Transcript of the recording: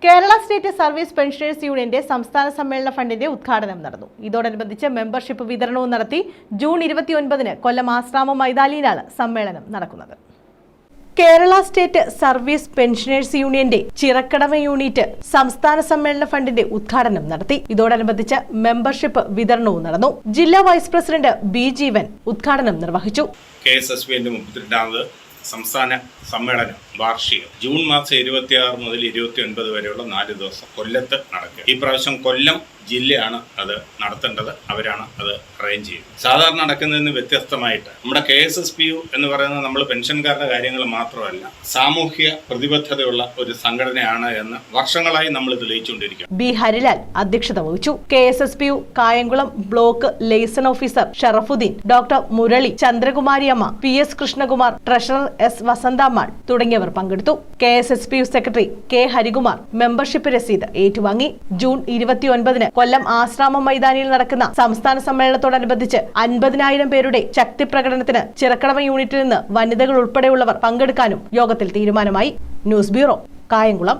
Kerala state service pensioners യൂണിയന്റെ സംസ്ഥാന സമ്മേളന ഫണ്ടിന്റെ ഉദ്ഘാടനം നടന്നു. ഇതോടനുബന്ധിച്ച് മെമ്പർഷിപ്പ് വിതരണവും നടത്തി. ജൂൺ 29-ന് കൊല്ലം ആശ്രാമം മൈതാനിയിലാണ് സമ്മേളനം നടക്കുന്നത്. കേരള സ്റ്റേറ്റ് സർവീസ് പെൻഷനേഴ്സ് യൂണിയന്റെ ചിറക്കടവ യൂണിറ്റ് സംസ്ഥാന സമ്മേളന ഫണ്ടിന്റെ ഉദ്ഘാടനം നടത്തി. ഇതോടനുബന്ധിച്ച് മെമ്പർഷിപ്പ് വിതരണവും നടന്നു. ജില്ലാ വൈസ് പ്രസിഡന്റ് ബി ജീവൻ ഉദ്ഘാടനം നിർവഹിച്ചു. KSSB-ന്റെ 32ാമത് സംസ്ഥാന സമ്മേളനം വാർഷികം ജൂൺ മാസം 26 മുതൽ 29 വരെയുള്ള 4 ദിവസം കൊല്ലത്ത് നടക്കുക. ഈ പ്രാവശ്യം കൊല്ലം ജില്ലയാണ് അത് നടത്തേണ്ടത്. അവരാണ് അത് അറേഞ്ച് ചെയ്യുന്നത്. സാധാരണ നടക്കുന്നതിൽ നിന്ന് വ്യത്യസ്തമായിട്ട് നമ്മുടെ KSSBU എന്ന് പറയുന്നത് നമ്മൾ പെൻഷൻകാരുടെ കാര്യങ്ങൾ മാത്രമല്ല, സാമൂഹ്യ പ്രതിബദ്ധതയുള്ള ഒരു സംഘടനയാണ് എന്ന് വർഷങ്ങളായി നമ്മൾ തെളിയിച്ചുകൊണ്ടിരിക്കുകയാണ്. ബി ഹരിലാൽ അധ്യക്ഷത വഹിച്ചു. KSSBU Kayamkulam block liaison officer Sharafuddin, doctor Murali, Chandrakumariamma, PS Krishnakumar, treasurer S Vasanthammal തുടങ്ങിയവർ പങ്കെടുത്തു. KSSBU secretary K Harikumar membership രസീത് ഏറ്റുവാങ്ങി. ജൂൺ 29-ന് കൊല്ലം ആശ്രാമം മൈതാനിയിൽ നടക്കുന്ന സംസ്ഥാന സമ്മേളനത്തോടനുബന്ധിച്ച് 50,000 പേരുടെ ശക്തി പ്രകടനത്തിന് ചിറക്കടവ യൂണിറ്റിൽ നിന്ന് വനിതകൾ ഉൾപ്പെടെയുള്ളവർ പങ്കെടുക്കാനും യോഗത്തിൽ തീരുമാനമായി. News bureau, Kayamkulam.